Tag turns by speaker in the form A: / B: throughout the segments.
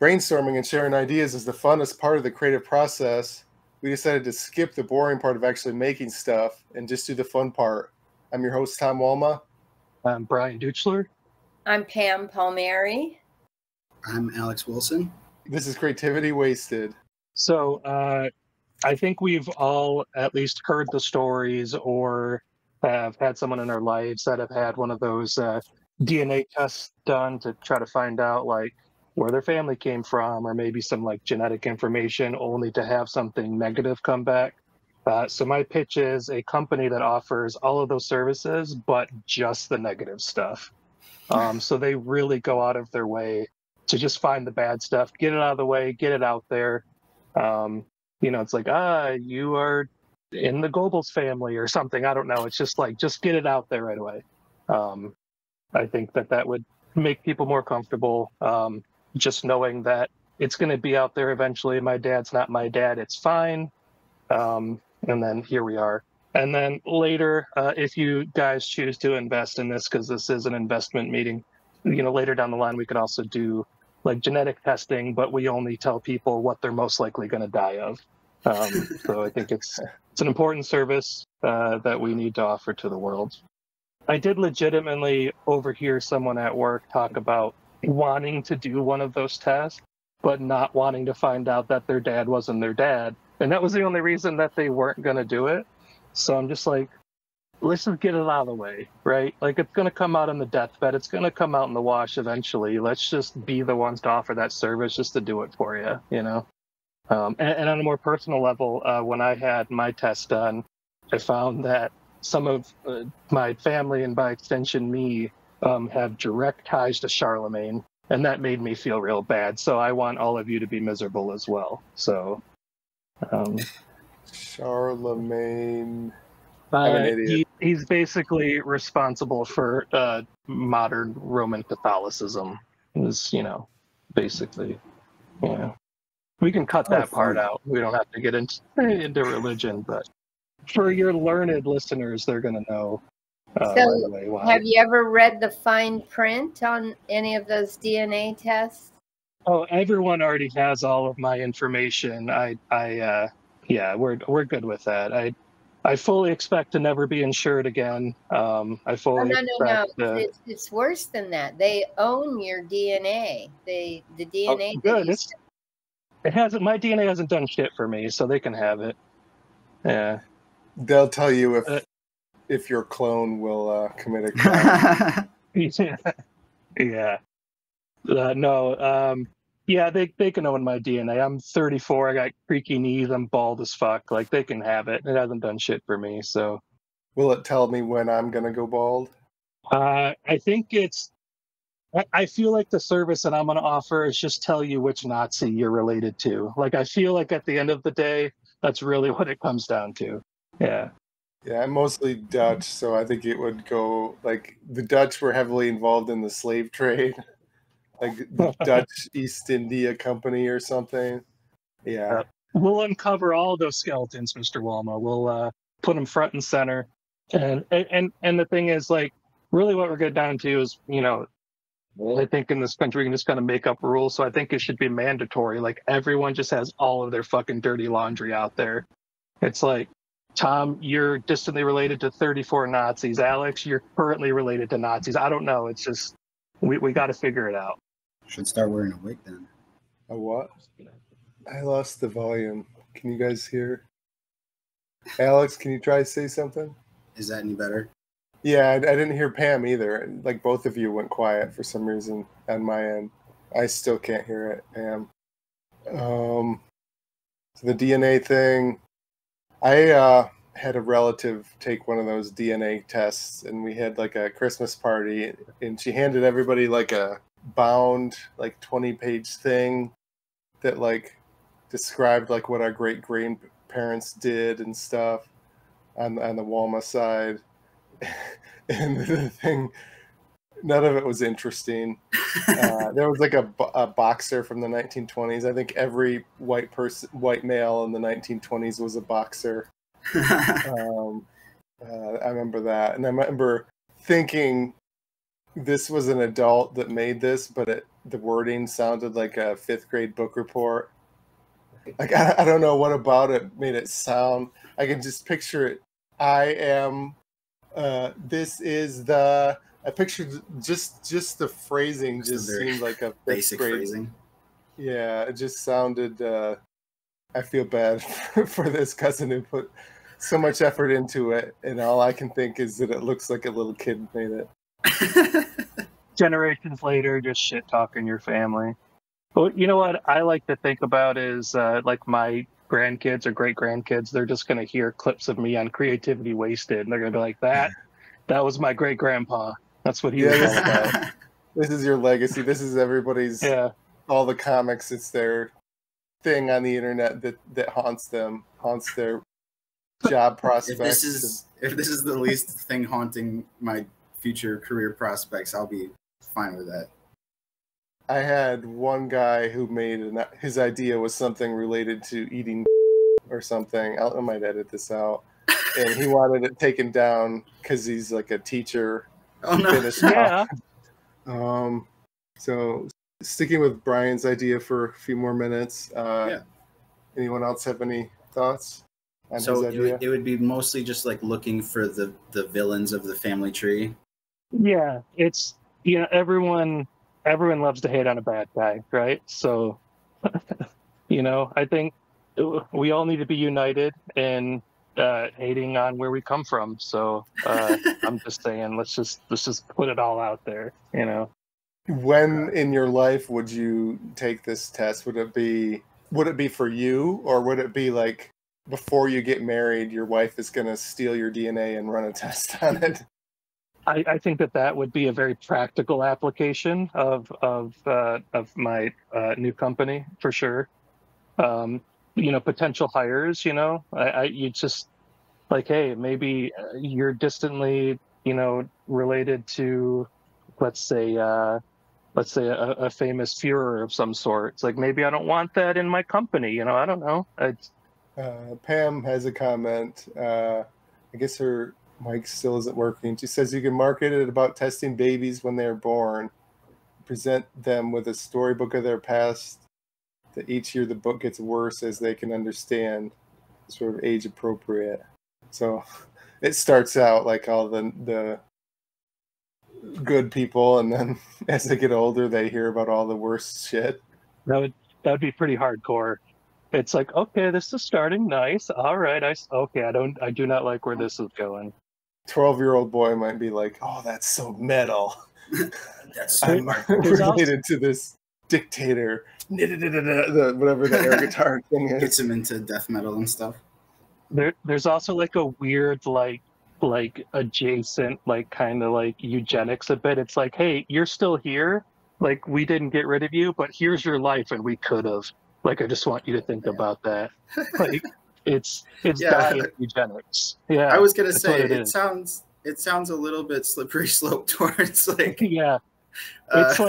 A: brainstorming and sharing ideas is the funnest part of the creative process, we decided to skip the boring part of actually making stuff and just do the fun part. I'm your host, Tom Walma.
B: I'm Brian Duchler.
C: I'm Pam Palmieri.
D: I'm Alex Wilson.
A: This is Creativity Wasted.
B: So I think we've all at least heard the stories or have had someone in our lives that have had one of those DNA tests done to try to find out like where their family came from, or maybe some like genetic information, only to have something negative come back. So my pitch is a company that offers all of those services, but just the negative stuff. So they really go out of their way to just find the bad stuff, get it out of the way, get it out there. It's like, you are in the Goebbels family or something. I don't know. It's just like, just get it out there right away. I think that would make people more comfortable. Just knowing that it's going to be out there eventually. My dad's not my dad. It's fine. And then here we are. And then later, if you guys choose to invest in this, because this is an investment meeting, later down the line, we could also do like genetic testing, but we only tell people what they're most likely going to die of. So I think it's an important service that we need to offer to the world. I did legitimately overhear someone at work talk about wanting to do one of those tests, but not wanting to find out that their dad wasn't their dad. And that was the only reason that they weren't going to do it. So I'm just like, let's just get it out of the way, right? Like, it's going to come out in the deathbed. It's going to come out in the wash eventually. Let's just be the ones to offer that service just to do it for you, And on a more personal level, when I had my test done, I found that some of my family, and by extension me, have direct ties to Charlemagne, and that made me feel real bad. So I want all of you to be miserable as well. So,
A: Charlemagne. I'm an idiot.
B: He's basically responsible for modern Roman Catholicism. Is basically, we can cut that part out. We don't have to get into religion, but for your learned listeners, they're going to know.
C: So,
B: right away why.
C: Have you ever read the fine print on any of those DNA tests?
B: Oh, everyone already has all of my information. We're good with that. I fully expect to never be insured again. I fully expect.
C: It's worse than that. They own your DNA. The DNA.
B: Oh, good. My DNA hasn't done shit for me, so they can have it. Yeah.
A: They'll tell you if your clone will commit a crime.
B: Yeah. They can own my DNA. I'm 34. I got creaky knees. I'm bald as fuck. Like, they can have it. It hasn't done shit for me. So,
A: will it tell me when I'm gonna go bald?
B: I think I feel like the service that I'm gonna offer is just tell you which Nazi you're related to. Like, I feel like at the end of the day, that's really what it comes down to. Yeah.
A: Yeah, I'm mostly Dutch, so I think it would go like the Dutch were heavily involved in the slave trade. Like the Dutch East India Company or something. Yeah.
B: We'll uncover all those skeletons, Mr. Walma. We'll put them front and center. And the thing is, like, really what we're getting down to is, I think in this country we can just kind of make up rules. So I think it should be mandatory. Like, everyone just has all of their fucking dirty laundry out there. It's like, Tom, you're distantly related to 34 Nazis. Alex, you're currently related to Nazis. I don't know. It's just, we got to figure it out.
D: Should start wearing a wig then.
A: A what? I lost the volume. Can you guys hear? Alex, can you try to say something?
D: Is that any better?
A: Yeah, I didn't hear Pam either. Like, both of you went quiet for some reason on my end. I still can't hear it, Pam. So the DNA thing, I had a relative take one of those DNA tests, and we had like a Christmas party, and she handed everybody like a bound, like 20-page thing that like described like what our great grandparents did and stuff on the Walma side. And the thing, none of it was interesting. There was like a boxer from the 1920s. I think every white male in the 1920s was a boxer. I remember that, and I remember thinking this was an adult that made this, but the wording sounded like a 5th grade book report. Like, I don't know what about it made it sound. I can just picture it. I am, this is the, I pictured just the phrasing just seemed like a 5th
D: basic
A: grade
D: phrasing.
A: Yeah, it just sounded, I feel bad for this cousin who put so much effort into it, and all I can think is that it looks like a little kid made it.
B: Generations later, just shit talking your family. But you know what I like to think about is like my grandkids or great grandkids, they're just going to hear clips of me on Creativity Wasted, and they're going to be like, that was my great grandpa. That's what he was all about.
A: This is your legacy. This is everybody's, all the comics. It's their thing on the internet that haunts them, haunts their job prospects.
D: If this is the least thing haunting my future career prospects, I'll be fine with that.
A: I had one guy who made his idea was something related to eating or something. I might edit this out. And he wanted it taken down because he's like a teacher.
D: Oh no!
B: Yeah.
A: So sticking with Brian's idea for a few more minutes. Anyone else have any thoughts on his idea?
D: It would be mostly just like looking for the villains of the family tree.
B: Yeah, it's everyone loves to hate on a bad guy, right? So I think we all need to be united in hating on where we come from. So I'm just saying, let's just put it all out there.
A: When in your life would you take this test? Would it be for you, or would it be like before you get married, your wife is going to steal your DNA and run a test on it?
B: I think that would be a very practical application of my new company for sure. Potential hires. You just like, hey, maybe you're distantly related to, let's say a famous Führer of some sort. It's like, maybe I don't want that in my company. I don't know.
A: Pam has a comment. I guess her mic still isn't working. She says you can market it about testing babies when they're born, present them with a storybook of their past, that each year the book gets worse as they can understand, sort of age appropriate. So it starts out like all the good people, and then as they get older they hear about all the worst shit.
B: That would be pretty hardcore. It's like, okay, this is starting nice. All right, I do not like where this is going.
A: 12-year-old boy might be like, oh, that's so metal. I'm related to this dictator. Whatever the air guitar thing is.
D: Gets him into death metal and stuff.
B: There's also like a weird like adjacent kind of like eugenics a bit. It's like, hey, you're still here. Like, we didn't get rid of you, but here's your life, and we could have. Like, I just want you to think about that. Like, it's diet eugenics. Yeah,
D: I was gonna say it sounds a little bit slippery slope towards like
B: it's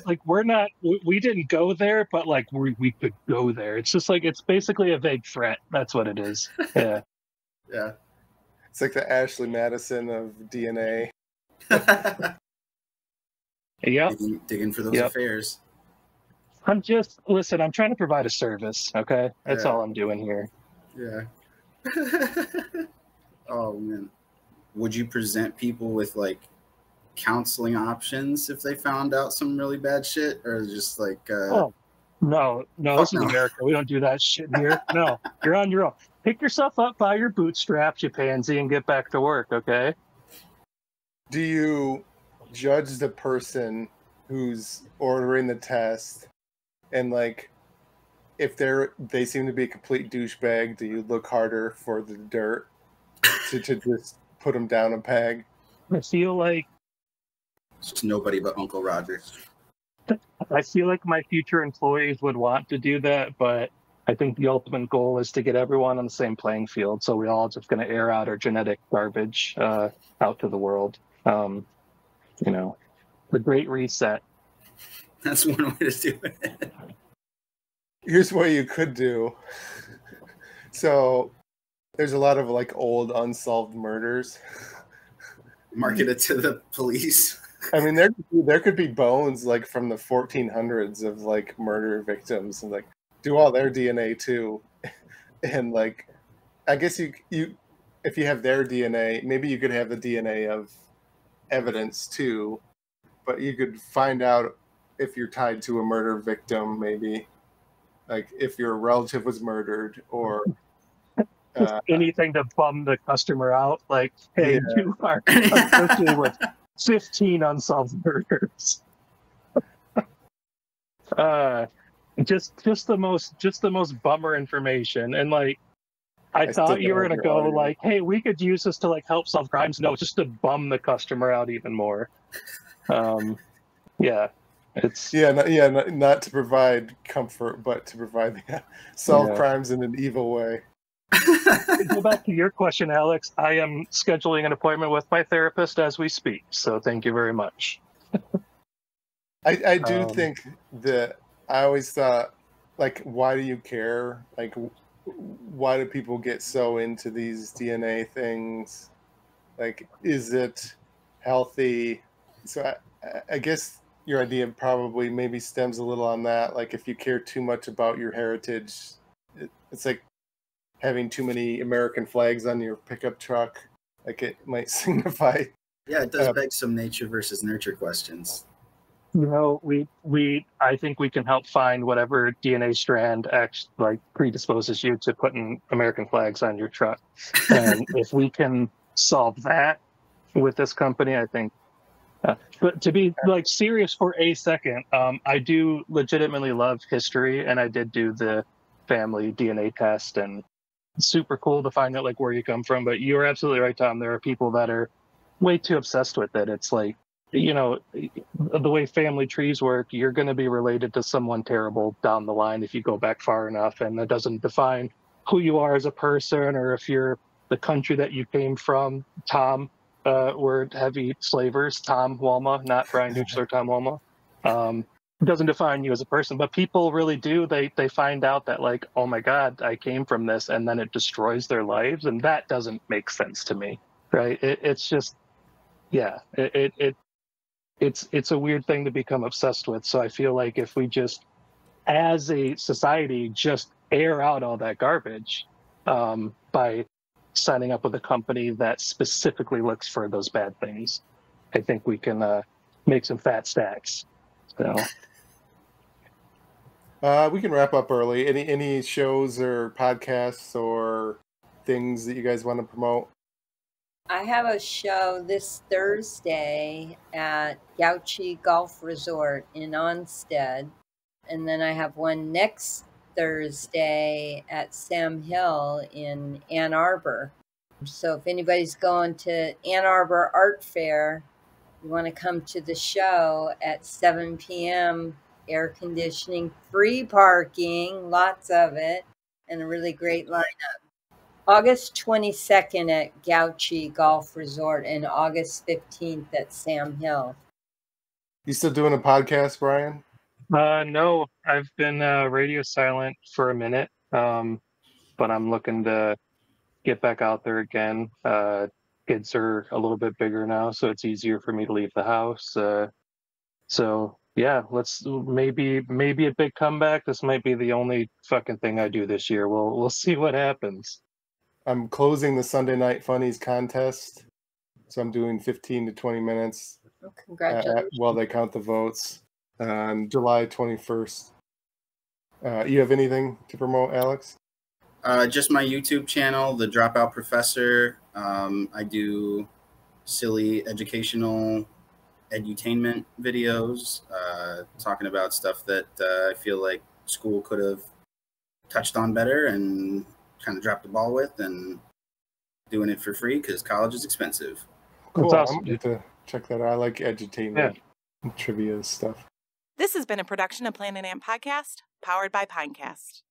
B: like we didn't go there, but like we could go there. It's just like, it's basically a vague threat. That's what it is. Yeah.
D: Yeah.
A: It's like the Ashley Madison of DNA.
B: Yep.
D: Digging for those affairs.
B: I'm trying to provide a service, okay? That's all I'm doing here.
D: Yeah. Oh, man. Would you present people with, like, counseling options if they found out some really bad shit? Or just, like...
B: No, this is America. We don't do that shit here. No, you're on your own. Pick yourself up by your bootstraps, you pansy, and get back to work, okay?
A: Do you judge the person who's ordering the test, and like, if they seem to be a complete douchebag, do you look harder for the dirt to just put them down a peg?
B: I feel like
D: it's nobody but Uncle Roger.
B: I feel like my future employees would want to do that, but I think the ultimate goal is to get everyone on the same playing field. So we're all just going to air out our genetic garbage out to the world. The Great Reset.
D: That's one way to do it.
A: Here's what you could do. So there's a lot of like old unsolved murders.
D: Market it to the police.
A: I mean, there could be bones like from the 1400s of like murder victims, and like do all their DNA too, and like I guess you if you have their DNA, maybe you could have the DNA of evidence too, but you could find out if you're tied to a murder victim, maybe like if your relative was murdered or
B: anything to bum the customer out. Like, hey,
A: Yeah.
B: you are associated with 15 unsolved murders. Just the most bummer information. And like, I
A: still
B: thought you
A: don't
B: were
A: have
B: gonna
A: your
B: go
A: audio.
B: like, hey, we could use this to like help solve crimes. No, just to bum the customer out even more. Yeah, it's
A: not to provide comfort, but to provide solve crimes in an evil way.
B: To go back to your question, Alex, I am scheduling an appointment with my therapist as we speak. So thank you very much.
A: I do think that I always thought, like, why do you care? Like, why do people get so into these DNA things? Like, is it healthy? So I guess your idea probably maybe stems a little on that. Like, if you care too much about your heritage, it's like having too many American flags on your pickup truck. Like, it might signify.
D: Yeah, it does beg some nature versus nurture questions.
B: You know, I think we can help find whatever DNA strand like predisposes you to putting American flags on your truck. And if we can solve that with this company, I think. But to be like serious for a second, I do legitimately love history, and I did do the family DNA test, and it's super cool to find out like where you come from. But you're absolutely right, Tom. There are people that are way too obsessed with it. It's like, you know, the way family trees work, you're going to be related to someone terrible down the line if you go back far enough, and that doesn't define who you are as a person or if you're the country that you came from. Tom, were heavy slavers. Tom Walma, not Brian Nuchler, Tom Walma. Doesn't define you as a person, but people really do. They find out that like, oh my God, I came from this, and then it destroys their lives, and that doesn't make sense to me, right? It's just, yeah, it's a weird thing to become obsessed with. So I feel like if we just, as a society, just air out all that garbage by signing up with a company that specifically looks for those bad things, I think we can make some fat stacks. So
A: we can wrap up early. Any shows or podcasts or things that you guys want to promote?
C: I have a show this Thursday at Gauchi Golf Resort in Onstead. And then I have one next Thursday at Sam Hill in Ann Arbor. So if anybody's going to Ann Arbor Art Fair, you want to come to the show at 7 p.m., air conditioning, free parking, lots of it, and a really great lineup. August 22nd at Gauchi Golf Resort and August 15th at Sam Hill.
A: You still doing a podcast, Brian?
B: No, I've been radio silent for a minute, but I'm looking to get back out there again. Kids are a little bit bigger now, so it's easier for me to leave the house. So yeah, let's maybe a big comeback. This might be the only fucking thing I do this year. We'll see what happens.
A: I'm closing the Sunday Night Funnies contest, so I'm doing 15 to 20 minutes.
C: Oh, congratulations.
A: While they count the votes on July 21st. You have anything to promote, Alex?
D: Just my YouTube channel, The Dropout Professor. I do silly educational edutainment videos, talking about stuff that I feel like school could have touched on better and kind of dropped the ball with, and doing it for free because college is expensive.
A: Cool.
B: That's awesome.
A: I'm going to check that out. I like edutainment and trivia stuff.
E: This has been a production of Planet Ant Podcast, powered by Pinecast.